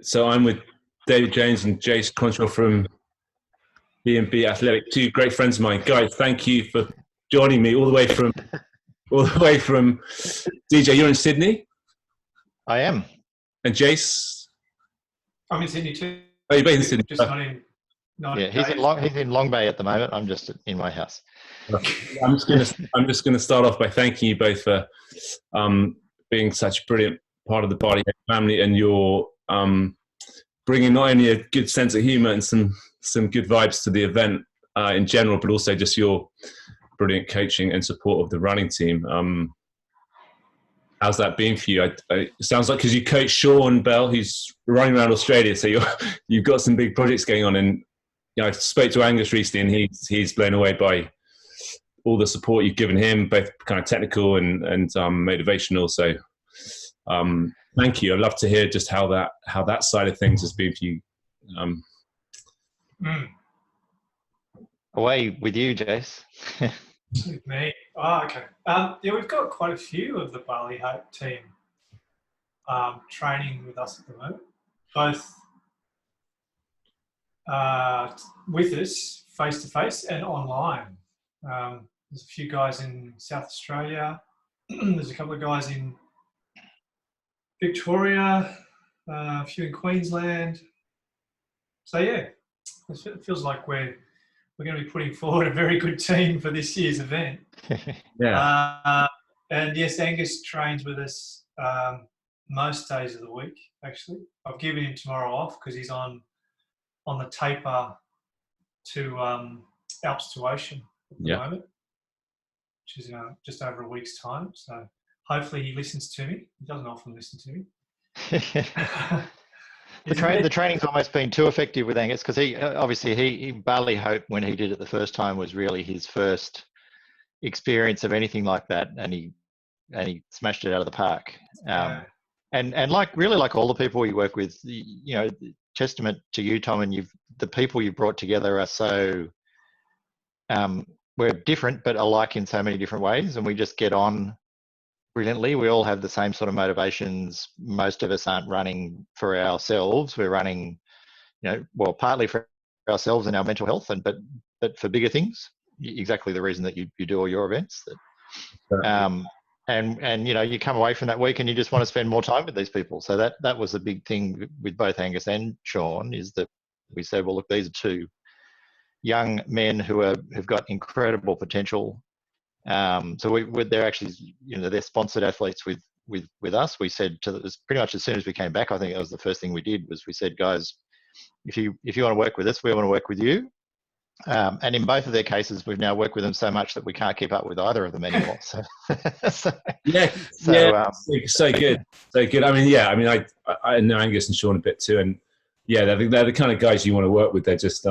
So I'm with David Jones and Jase Cronshaw from B&B Athletic, two great friends of mine. Guys, thank you for joining me all the way from DJ. You're in Sydney? I am. And Jase? I'm in Sydney too. Oh, you're based in Sydney? Just not in he's in Long Bay at the moment. I'm just in my house. I'm just gonna start off by thanking you both for being such a brilliant part of the Bali Hope family, and you're bringing not only a good sense of humour and some good vibes to the event in general, but also just your brilliant coaching and support of the running team. How's that been for you? It sounds like, because you coach Shawn Bell, who's running around Australia, so you've got some big projects going on. And I spoke to Angus recently, and he's blown away by all the support you've given him, both kind of technical and motivational. So thank you. I'd love to hear just how that side of things has been for you. Away with you, Jase. With me. Oh, okay. We've got quite a few of the Bali Hope team training with us at the moment, both with us face-to-face and online. There's a few guys in South Australia. There's a couple of guys in Victoria, a few in Queensland. So yeah, it feels like we're going to be putting forward a very good team for this year's event. Yeah. And yes, Angus trains with us most days of the week, actually. I've given him tomorrow off because he's on the taper to Alps to Ocean at the moment, which is just over a week's time. So hopefully he listens to me. He doesn't often listen to me. The training's almost been too effective with Angus, because he Bali Hope, when he did it the first time, was really his first experience of anything like that, and he smashed it out of the park. And like all the people we work with, testament to you, Tom, and the people you've brought together are so we're different but alike in so many different ways, and we just get on brilliantly. We all have the same sort of motivations. Most of us aren't running for ourselves. We're running, partly for ourselves and our mental health, but for bigger things. Exactly the reason that you do all your events. And you come away from that week and you just want to spend more time with these people. So that was a big thing with both Angus and Shawn, is that we said, well, look, these are two young men who have got incredible potential. So they're actually, they're sponsored athletes with us. We said pretty much as soon as we came back, I think that was the first thing we did, was we said, guys, if you want to work with us, we want to work with you. And in both of their cases, we've now worked with them so much that we can't keep up with either of them anymore. So so good, so good. I know Angus and Shawn a bit too, and they're the kind of guys you want to work with. They're just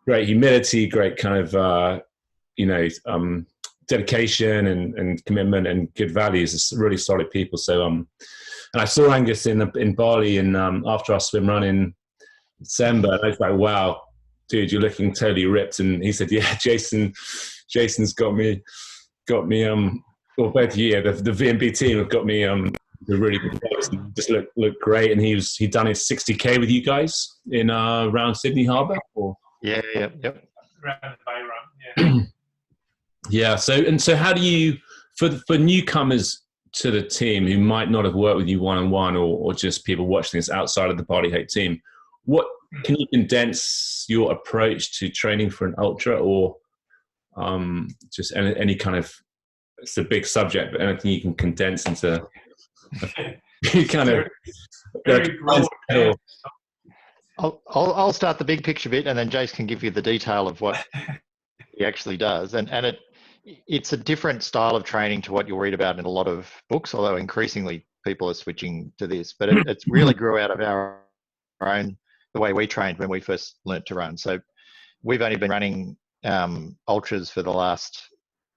great humility, great kind of dedication and commitment and good values. It's really solid people. So and I saw Angus in Bali and after our swim run in December, and I was like, wow, dude, you're looking totally ripped. And he said, yeah, Jason's got me or both of you, the V&B team have got me the really good photos and just look great. And he'd done his 60K with you guys in around Sydney Harbour. Yep. Around the Bay Run, yeah. So how do you, for newcomers to the team who might not have worked with you one-on-one, or just people watching this outside of the Bali Hope team, what can you condense your approach to training for an ultra, or just any kind of, it's a big subject, but anything you can condense into kind of very broad. I'll start the big picture bit, and then Jase can give you the detail of what he actually does. And it's a different style of training to what you'll read about in a lot of books, although increasingly people are switching to this. But it's really grew out of our own, the way we trained when we first learnt to run. So we've only been running ultras for the last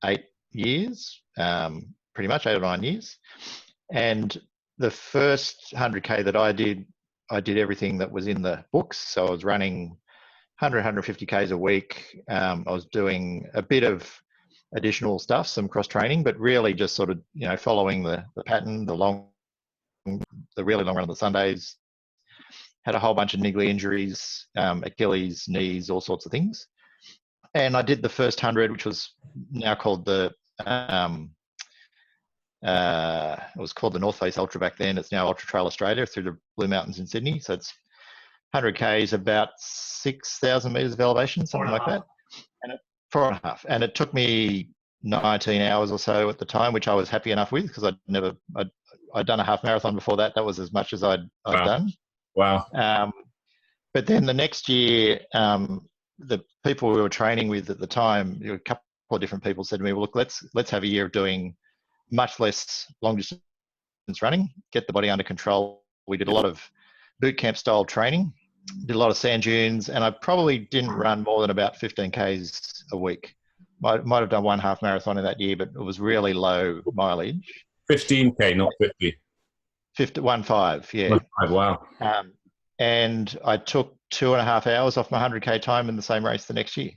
8 years, pretty much 8 or 9 years. And the first 100K that I did everything that was in the books. So I was running 100, 150Ks a week. I was doing a bit of additional stuff, some cross training, but really just sort of, following the pattern, the really long run on the Sundays, had a whole bunch of niggly injuries, Achilles, knees, all sorts of things. And I did the first 100, which was now called the it was called the North Face Ultra back then. It's now Ultra Trail Australia through the Blue Mountains in Sydney. So it's 100 Ks, about 6,000 meters of elevation, something like that. And 4.5. And it took me 19 hours or so at the time, which I was happy enough with, because I'd done a half marathon before that. That was as much as I'd done. Wow. But then the next year, the people we were training with at the time, a couple of different people said to me, well, look, let's have a year of doing much less long distance running, get the body under control. We did a lot of boot camp style training, did a lot of sand dunes, and I probably didn't run more than about 15 Ks a week. Might have done one half marathon in that year, but it was really low mileage. 15K, not 50. 15, yeah. 15, wow. And I took 2.5 hours off my 100K time in the same race the next year,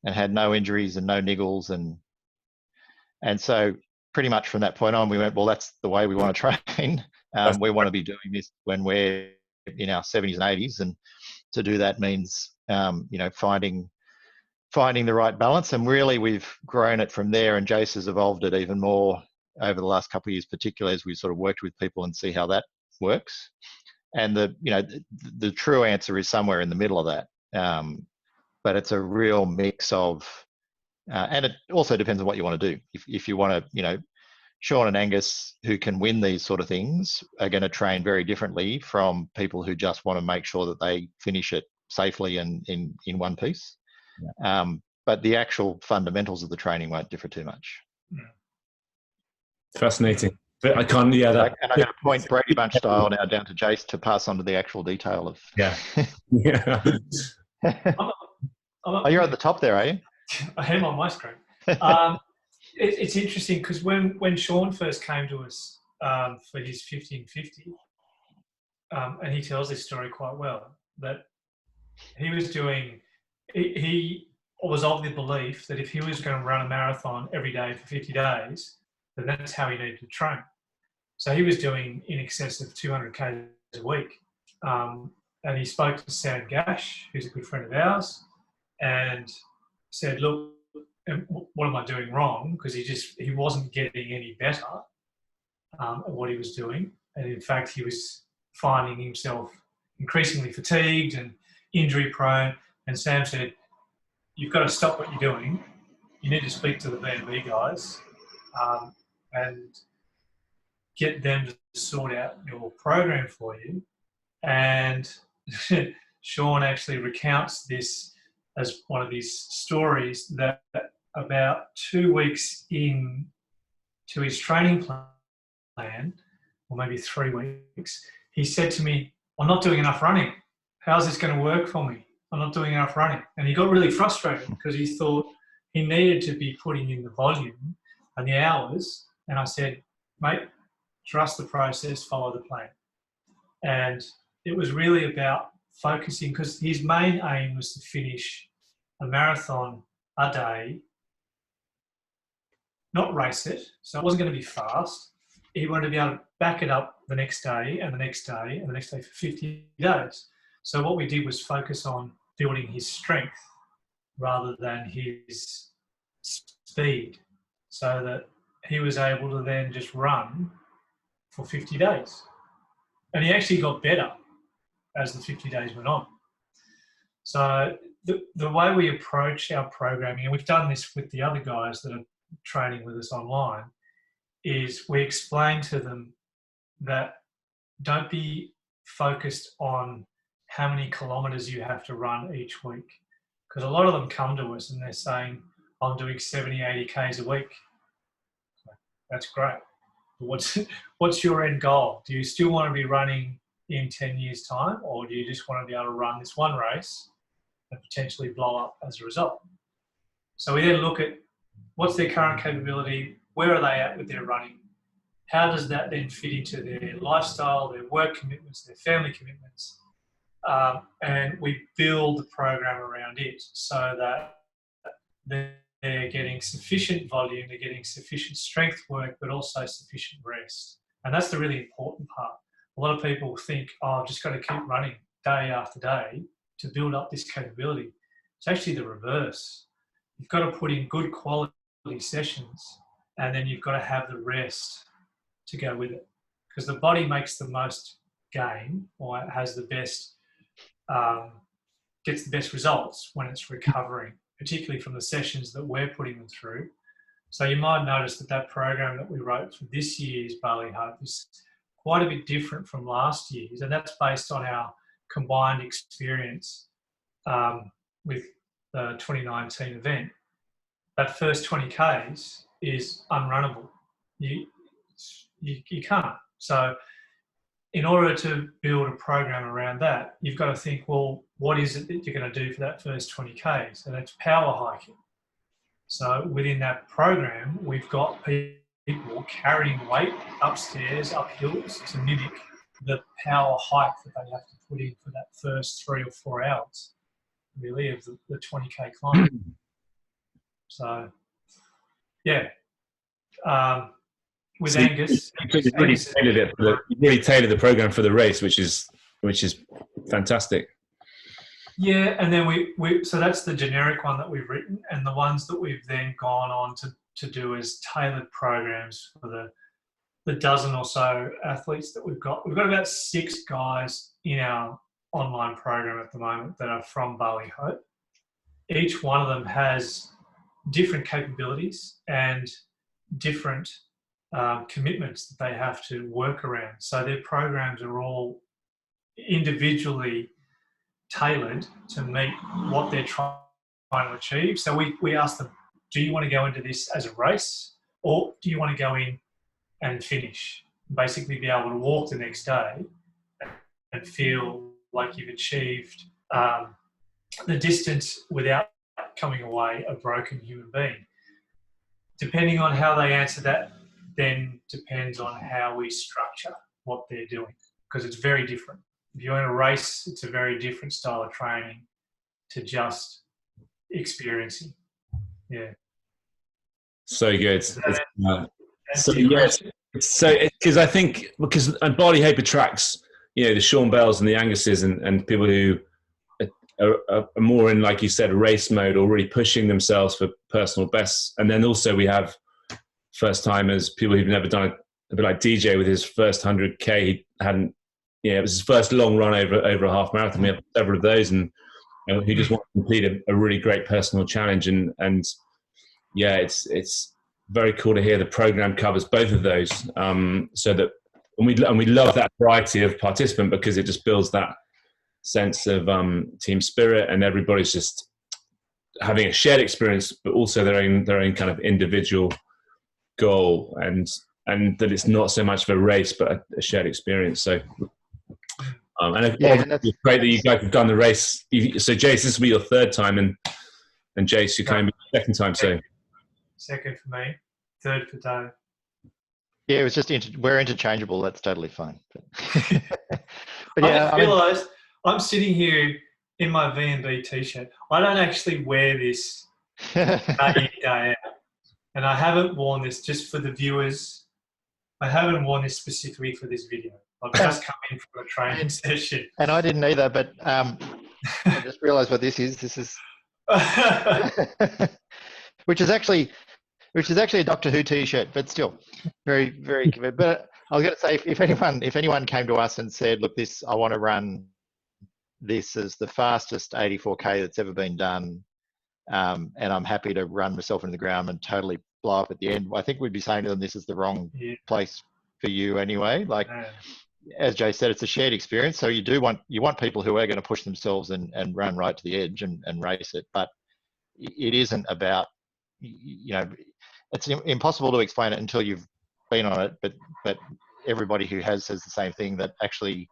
and had no injuries and no niggles. And so pretty much from that point on, we went, well, that's the way we want to train. We want to be doing this when we're in our 70s and 80s. And to do that means, finding the right balance. And really, we've grown it from there. And Jase has evolved it even more over the last couple of years, particularly as we've sort of worked with people and see how that works. And the true answer is somewhere in the middle of that. But it's a real mix of, and it also depends on what you want to do. If you want to, Shawn and Angus, who can win these sort of things, are going to train very differently from people who just want to make sure that they finish it safely and in one piece. Yeah. But the actual fundamentals of the training won't differ too much. Fascinating. But I can't, and I'm going to point Brady Bunch style now down to Jase to pass on to the actual detail of. Yeah. Oh, you're at the top there, are you? I am on my screen. It's interesting because when Shawn first came to us for his 1550, and he tells this story quite well, that he was doing, he was of the belief that if he was going to run a marathon every day for 50 days, then that's how he needed to train. So he was doing in excess of 200 Ks a week. And he spoke to Sam Gash, who's a good friend of ours, and said, look, what am I doing wrong? Because he wasn't getting any better at what he was doing. And in fact, he was finding himself increasingly fatigued and injury prone. And Sam said, you've got to stop what you're doing. You need to speak to the B&B guys and get them to sort out your program for you. And Shawn actually recounts this as one of these stories that about 2 weeks in to his training plan, or maybe 3 weeks, he said to me, I'm not doing enough running. How's this going to work for me? I'm not doing enough running. And he got really frustrated because he thought he needed to be putting in the volume and the hours. And I said, mate, trust the process, follow the plan. And it was really about focusing, because his main aim was to finish a marathon a day, not race it. So it wasn't going to be fast. He wanted to be able to back it up the next day and the next day and the next day for 50 days. So what we did was focus on building his strength rather than his speed, so that he was able to then just run for 50 days. And he actually got better as the 50 days went on. So the way we approach our programming, and we've done this with the other guys that are training with us online, is we explain to them that don't be focused on how many kilometers you have to run each week. Because a lot of them come to us and they're saying, I'm doing 70, 80 Ks a week. That's great. But what's your end goal? Do you still want to be running in 10 years' time, or do you just want to be able to run this one race and potentially blow up as a result? So we then look at what's their current capability, where are they at with their running, how does that then fit into their lifestyle, their work commitments, their family commitments, and we build the program around it so that they're getting sufficient volume, they're getting sufficient strength work, but also sufficient rest. And that's the really important part. A lot of people think, oh, I've just got to keep running. day after day to build up this capability. It's actually the reverse. You've got to put in good quality sessions, and then you've got to have the rest to go with it, because the body makes the most gain, or it has the best, gets the best results when it's recovering, particularly from the sessions that we're putting them through. So you might notice that program that we wrote for this year's Bali Hope is quite a bit different from last year's, and that's based on our combined experience with the 2019 event. That first 20 Ks is unrunnable. You can't. So in order to build a program around that, you've got to think, well, what is it that you're going to do for that first 20 Ks? And it's power hiking. So within that program, we've got people carrying weight upstairs, up hills to mimic the power hike that they have to put in for that first 3 or 4 hours, really, of the 20K climb. So, yeah. With Angus, you really tailored the program for the race, which is fantastic. Yeah, and then we so that's the generic one that we've written, and the ones that we've then gone on to do as tailored programs for the dozen or so athletes that we've got. We've got about 6 guys in our online program at the moment that are from Bali Hope. Each one of them has different capabilities and different commitments that they have to work around. So their programs are all individually tailored to meet what they're trying to achieve. So we ask them, do you want to go into this as a race, or do you want to go in and finish? Basically be able to walk the next day and feel like you've achieved the distance without coming away a broken human being. Depending on how they answer that, then depends on how we structure what they're doing, because it's very different. If you're in a race, it's a very different style of training to just experiencing. Yeah. So good. Because I think Bali Hope attracts, the Shawn Bells and the Anguses and people who are more in, like you said, race mode, or really pushing themselves for personal bests. And then also we have first timers, people who've never done a bit like DJ with his first 100K. He hadn't, it was his first long run over a half marathon. We have several of those, and who just want to complete a really great personal challenge. And yeah, it's very cool to hear the program covers both of those. So that, and we love that variety of participant, because it just builds that sense of team spirit, and everybody's just having a shared experience, but also their own kind of individual goal, and that it's not so much of a race, but a shared experience. So, it's great that you guys have done the race. So, Jase, this will be your 3rd time, and Jase, you're coming 2nd time. So, 2nd for me, 3rd for Dave. Yeah, it was just we're interchangeable. That's totally fine. But yeah, I realised I'm sitting here in my V&B t-shirt. I don't actually wear this day in, day out. And I haven't worn this, just for the viewers, I haven't worn this specifically for this video. I've just come in from a training session. And I didn't either, but I just realised what this is. This is which is actually a Doctor Who t-shirt, but still very, very good. But I was going to say, if anyone came to us and said, look, I want to run this as the fastest 84K that's ever been done, and I'm happy to run myself into the ground and totally blow up at the end, I think we'd be saying to them, this is the wrong place for you anyway. Like, as Jay said, it's a shared experience. So you want people who are going to push themselves and run right to the edge and race it. But it isn't about, it's impossible to explain it until you've been on it. But everybody who says the same thing, that actually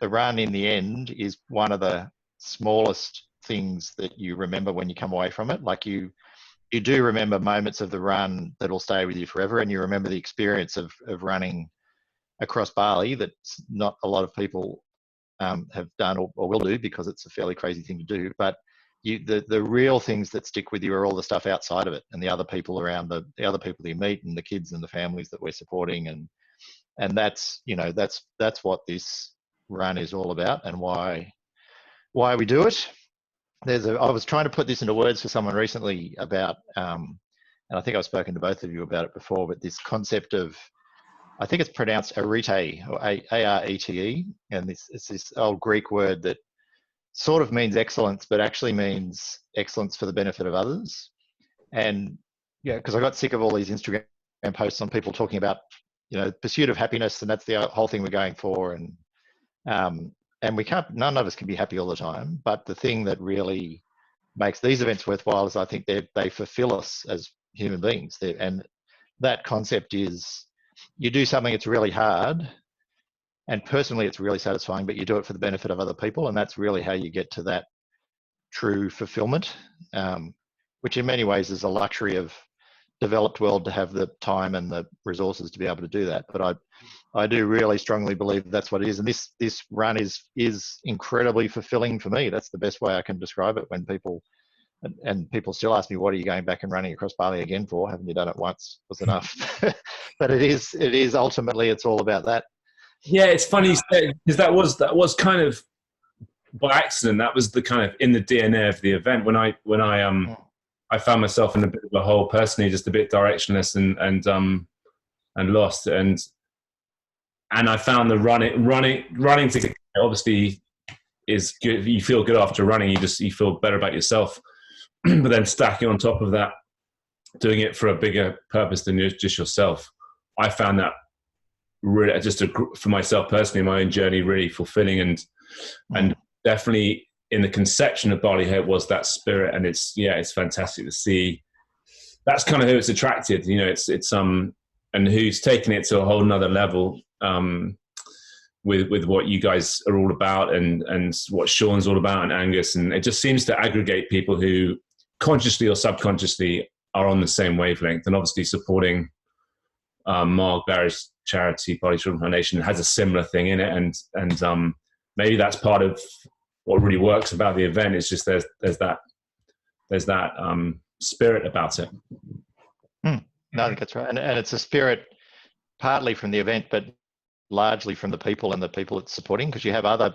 the run in the end is one of the smallest things that you remember when you come away from it. Like you do remember moments of the run that will stay with you forever, and you remember the experience of running across Bali that's not a lot of people have done or will do, because it's a fairly crazy thing to do. But the real things that stick with you are all the stuff outside of it, and the other people around, the other people you meet, and the kids and the families that we're supporting, and that's what this run is all about, and why why we do it. I was trying to put this into words for someone recently about, and I think I've spoken to both of you about it before, but this concept of, I think it's pronounced arete, or A-R-E-T-E, and it's this old Greek word that sort of means excellence, but actually means excellence for the benefit of others. And yeah, because I got sick of all these Instagram posts on people talking about, pursuit of happiness, and that's the whole thing we're going for. And we can't, none of us can be happy all the time. But the thing that really makes these events worthwhile is I think they fulfill us as human beings. And that concept is, you do something that's really hard, and personally it's really satisfying, but you do it for the benefit of other people, and that's really how you get to that true fulfillment, which in many ways is a luxury of developed world to have the time and the resources to be able to do that. But I do really strongly believe that's what it is, and this run is incredibly fulfilling for me. That's the best way I can describe it. When people still ask me, what are you going back and running across Bali again for? Haven't you done it once? Was enough. But it is ultimately, it's all about that. Yeah, it's funny because that was kind of by accident. That was the kind of in the DNA of the event. When I found myself in a bit of a hole personally, just a bit directionless and lost, and I found the running together obviously is good. You feel good after running. You feel better about yourself. But then stacking on top of that, doing it for a bigger purpose than just yourself, I found that really for myself personally, my own journey really fulfilling, and definitely in the conception of Bali Hope was that spirit, and it's fantastic to see. That's kind of who it's attracted, it's and who's taken it to a whole nother level with what you guys are all about and what Shawn's all about and Angus, and it just seems to aggregate people who consciously or subconsciously are on the same wavelength, and obviously supporting Mark Barry's charity, Bali Children Foundation, has a similar thing in it, and maybe that's part of what really works about the event. Is just there's that spirit about it. No, I think that's right, and it's a spirit partly from the event, but largely from the people and the people it's supporting, because you have other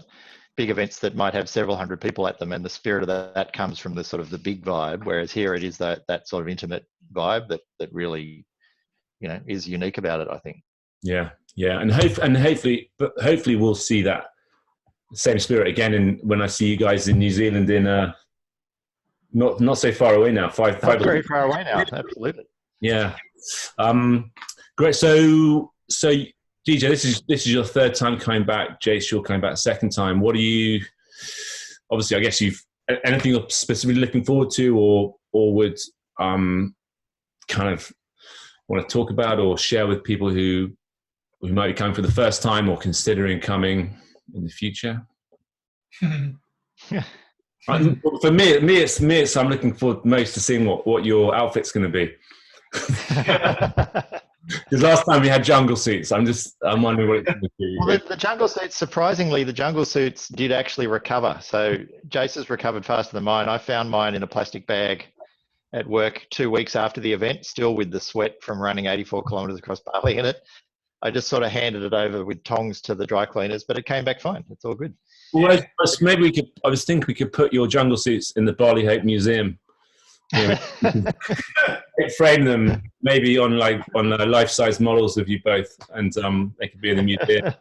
big events that might have several hundred people at them, and the spirit of that comes from the sort of the big vibe, whereas here it is that sort of intimate vibe that really is unique about it, I think. Yeah, and hopefully we'll see that same spirit again when I see you guys in New Zealand in not so far away now. Five very far away now. Absolutely. Yeah. Great. So DJ, this is your third time coming back. Jase, you're coming back second time. What are you? Obviously, I guess you've anything you're specifically looking forward to, or would kind of want to talk about or share with people who might be coming for the first time or considering coming in the future? For me, it's I'm looking forward most to seeing what your outfit's going to be. Because last time we had jungle suits. I'm wondering what it's going to be. Well, the jungle suits, surprisingly, the jungle suits did actually recover. So Jase's recovered faster than mine. I found mine in a plastic bag at work 2 weeks after the event, still with the sweat from running 84 kilometres across Bali in it. I just sort of handed it over with tongs to the dry cleaners, but it came back fine. It's all good. Well, maybe I was thinking we could put your jungle suits in the Bali Hope Museum. Frame them maybe on life-size models of you both, and they could be in the museum.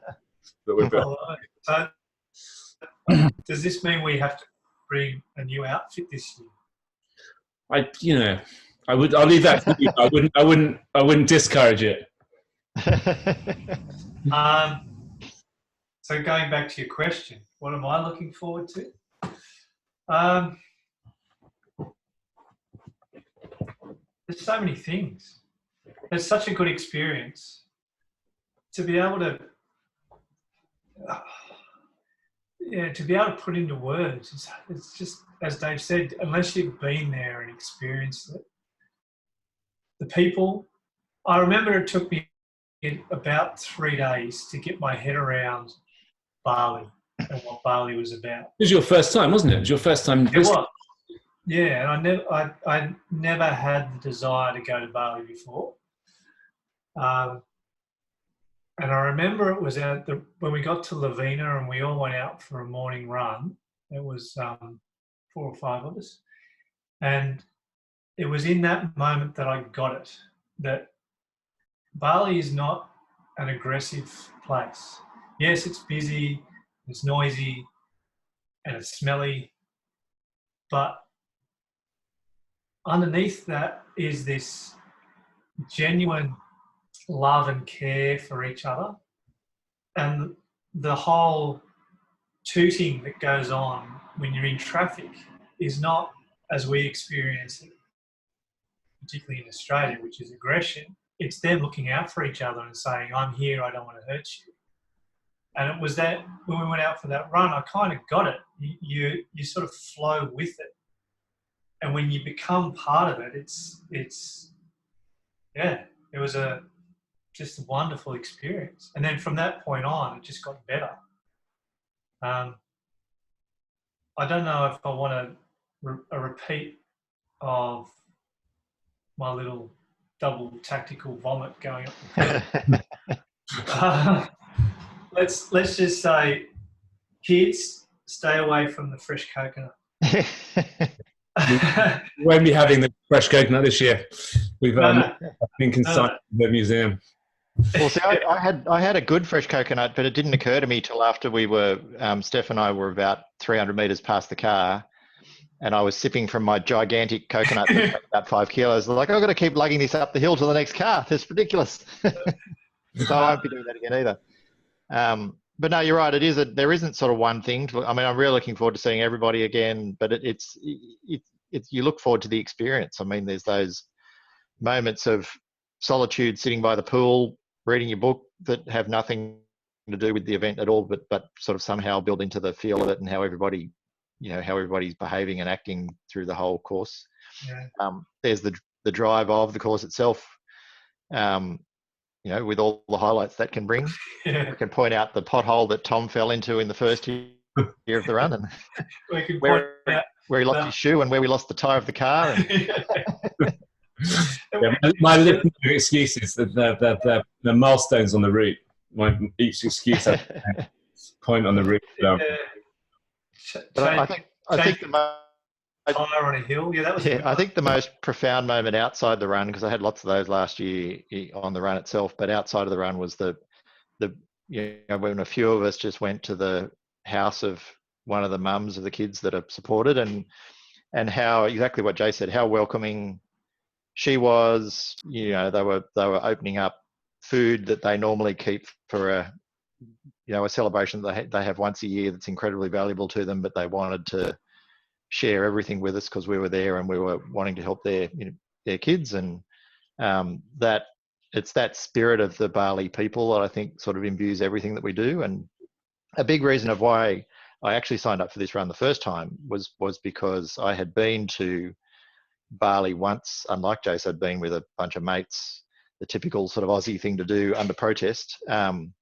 Does this mean we have to bring a new outfit this year? I'll leave that to you. I wouldn't discourage it. So going back to your question, what am I looking forward to? There's so many things. It's such a good experience to be able to, put into words. It's just, as Dave said, unless you've been there and experienced it. The people, I remember it took me about 3 days to get my head around Bali and what Bali was about. It was your first time, wasn't it? It was your first time. It was. Yeah, and I never had the desire to go to Bali before. And I remember it was when we got to Lavina and we all went out for a morning run. It was 4 or 5 of us. And it was in that moment that I got it, that Bali is not an aggressive place. Yes, it's busy, it's noisy, and it's smelly, but underneath that is this genuine love and care for each other. And the whole tooting that goes on when you're in traffic is not as we experience it, particularly in Australia, which is aggression. It's them looking out for each other and saying, I'm here, I don't want to hurt you. And it was that when we went out for that run, I kind of got it. You sort of flow with it. And when you become part of it, it was just a wonderful experience. And then from that point on, it just got better. I don't know if I want a repeat of my little double tactical vomit going up. Let's just say, kids, stay away from the fresh coconut. We won't be having the fresh coconut this year. We've been consigned to the museum. Well, see, I had a good fresh coconut, but it didn't occur to me till after we were, Steph and I were about 300 metres past the car, and I was sipping from my gigantic coconut that weighed about 5 kilos. I was like, I've got to keep lugging this up the hill to the next car. That's ridiculous. So I won't be doing that again either. But no, you're right. There isn't sort of one thing. I'm really looking forward to seeing everybody again, but it's you look forward to the experience. I mean, there's those moments of solitude, sitting by the pool, reading your book that have nothing to do with the event at all, but sort of somehow build into the feel of it and how everybody's behaving and acting through the whole course. Yeah. There's the drive of the course itself. With all the highlights that can bring. Yeah. We can point out the pothole that Tom fell into in the first year of the run, and where he lost his shoe and where we lost the tyre of the car. My little excuses, the milestones on the route. Each excuse has a point on the route. But I think the most tire on a hill. Yeah, that was. I think the most profound moment outside the run, because I had lots of those last year on the run itself, but outside of the run was when a few of us just went to the house of one of the mums of the kids that are supported, and how exactly what Jay said, how welcoming she was. They were opening up food that they normally keep for a celebration that they have once a year that's incredibly valuable to them, but they wanted to share everything with us because we were there and we were wanting to help their kids, and that it's that spirit of the Bali people that I think sort of imbues everything that we do. And a big reason of why I actually signed up for this run the first time was because I had been to Bali once, unlike Jase. I'd been with a bunch of mates, the typical sort of Aussie thing to do under protest, and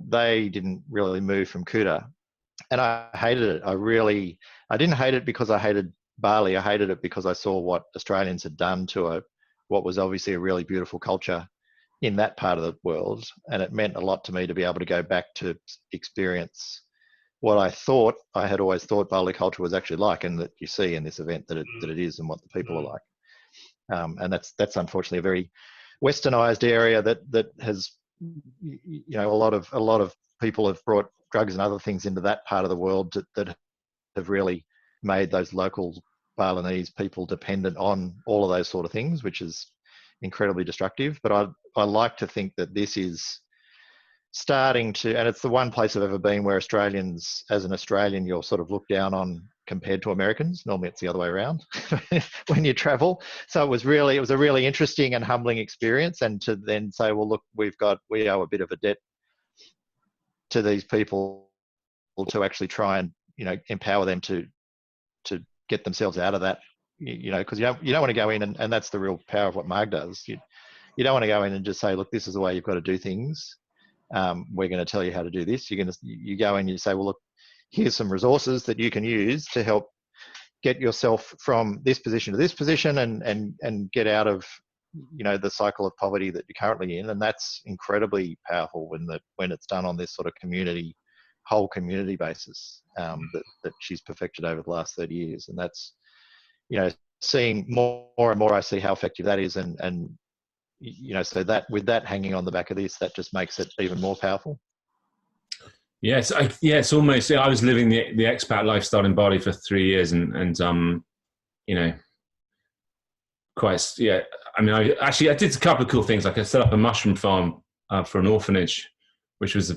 they didn't really move from Kuta. And I hated it. I didn't hate it because I hated Bali. I hated it because I saw what Australians had done to what was obviously a really beautiful culture in that part of the world. And it meant a lot to me to be able to go back to experience what I had always thought Bali culture was actually like, and that you see in this event that it is, and what the people are like. And that's unfortunately a very westernized area that has, a lot of people have brought drugs and other things into that part of the world that have really made those local Balinese people dependent on all of those sort of things, which is incredibly destructive. But I like to think that this is starting to, and it's the one place I've ever been where Australians, as an Australian, you're sort of looked down on compared to Americans. Normally it's the other way around when you travel. So it was a really interesting and humbling experience. And to then say, well, look, we owe a bit of a debt to these people to actually try and empower them to get themselves out of that, because you don't want to go in and that's the real power of what Marg does. You don't want to go in and just say, look, this is the way you've got to do things. We're going to tell you how to do this. You go in and you say, well, look, here's some resources that you can use to help get yourself from this position to this position and get out of the cycle of poverty that you're currently in. And that's incredibly powerful when it's done on this sort of community whole community basis that she's perfected over the last 30 years. And that's, seeing more and more, I see how effective that is. And so that with that hanging on the back of this, that just makes it even more powerful. Yes, it's almost. I was living the expat lifestyle in Bali for 3 years, and quite. Yeah, I mean, I did a couple of cool things. Like I set up a mushroom farm for an orphanage, which was a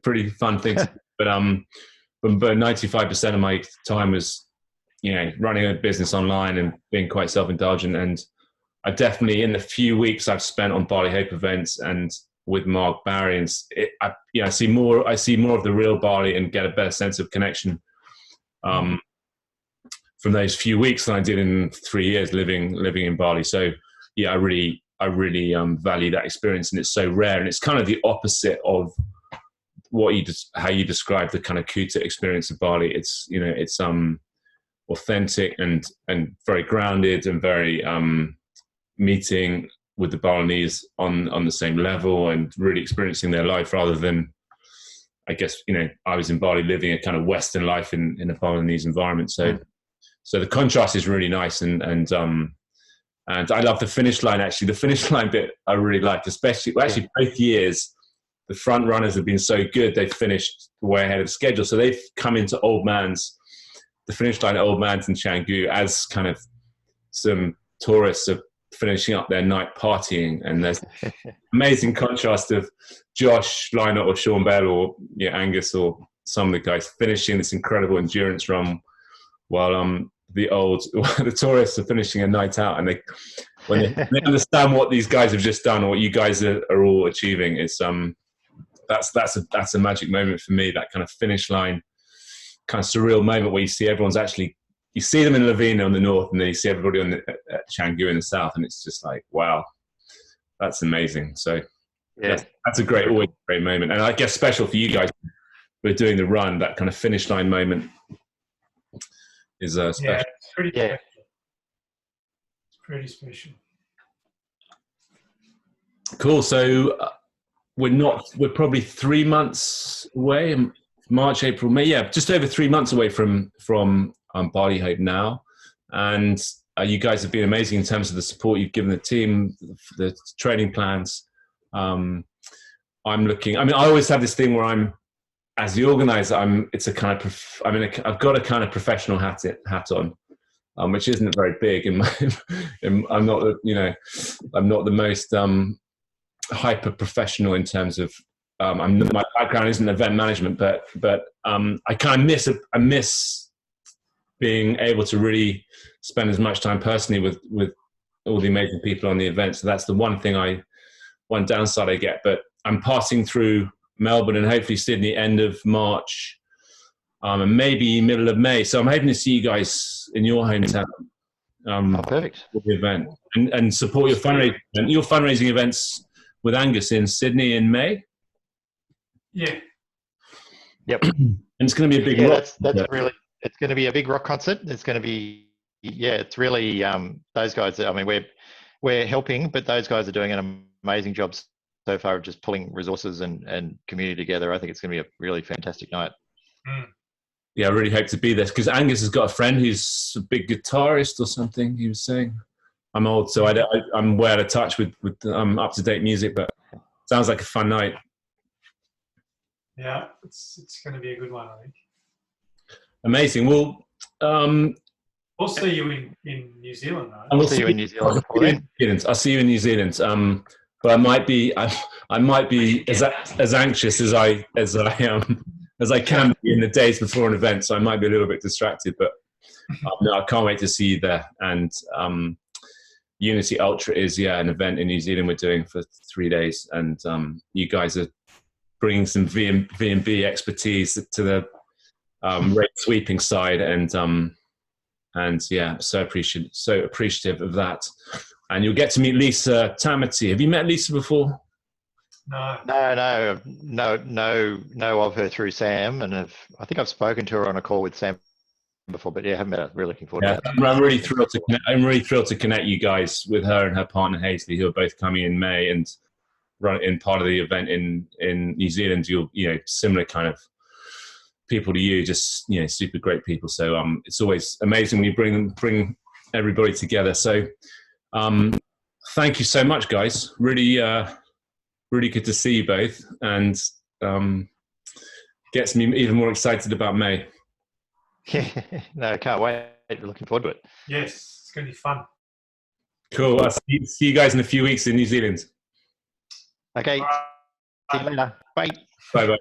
pretty fun thing. But 95% of my time was, running a business online and being quite self-indulgent. And I definitely, in the few weeks I've spent on Bali Hope events and with Mark Barry, and I see more of the real Bali and get a better sense of connection from those few weeks than I did in 3 years living in Bali. So yeah, I really value that experience, and it's so rare, and it's kind of the opposite of how you describe the kind of Kuta experience of Bali. It's authentic and very grounded and very meeting with the Balinese on the same level and really experiencing their life, rather than, I guess, I was in Bali living a kind of Western life in a Balinese environment. So the contrast is really nice, and I love the finish line. Actually, the finish line bit I really liked, especially both years. The front runners have been so good; they've finished way ahead of schedule. So they've come into the finish line at Old Man's in Canggu as kind of some tourists are finishing up their night partying, and there's amazing contrast of Josh Lynott or Sean Bell or Angus or some of the guys finishing this incredible endurance run, while the tourists are finishing a night out, and when they understand what these guys have just done or what you guys are all achieving, it's that's a magic moment for me. That kind of finish line, kind of surreal moment where you see everyone's actually. You see them in Lavina on the north, and then you see everybody at Canggu in the south, and it's just like, wow, that's amazing. So that's always a great moment. And I guess special for you guys who are doing the run, that kind of finish line moment is special. Yeah, it's pretty special. It's pretty special. Cool. So we're probably 3 months away, March, April, May. Yeah, just over 3 months away from Bali Hope now, and you guys have been amazing in terms of the support you've given the team, the training plans. I always have this thing where as the organizer, I've got a kind of professional hat on, which isn't very big. I'm not the most hyper professional in terms of. My background isn't event management, but I kind of miss being able to really spend as much time personally with all the amazing people on the event. So that's the one downside I get. But I'm passing through Melbourne and hopefully Sydney end of March, and maybe middle of May. So I'm hoping to see you guys in your hometown. Perfect. For the event and support your fundraising events with Angus in Sydney in May. Yeah. Yep. And it's going to be a big rock. It's going to be a big rock concert. It's going to be, it's really, those guys, we're helping, but those guys are doing an amazing job so far of just pulling resources and community together. I think it's going to be a really fantastic night. Yeah, I really hope to be there, because Angus has got a friend who's a big guitarist or something, he was saying. I'm old, so I'm way out of touch with up-to-date music, but sounds like a fun night. Yeah, it's going to be a good one, I think. Amazing. Well, we'll see you in New Zealand, though. I'll see you in New Zealand. I'll see you in New Zealand. But I might be as anxious as I can be in the days before an event, so I might be a little bit distracted. But no, I can't wait to see you there. And Unity Ultra is an event in New Zealand we're doing for 3 days, and you guys are bringing some V&B expertise to the rate sweeping side, and yeah, so appreciative of that. And you'll get to meet Lisa Tamati. Have you met Lisa before? No, of her through Sam, and I think I've spoken to her on a call with Sam before, but yeah, I haven't met her. Really looking forward to it. I'm really thrilled to connect you guys with her and her partner Hazley, who are both coming in May and run in part of the event in New Zealand. You'll similar kind of people to you, just super great people. So it's always amazing when you bring everybody together. So thank you so much, guys. Really really good to see you both, and gets me even more excited about May. No, can't wait. Looking forward to it. Yes, it's going to be fun. Cool. I'll see you guys in a few weeks in New Zealand. Okay. See you later. Bye. Bye bye.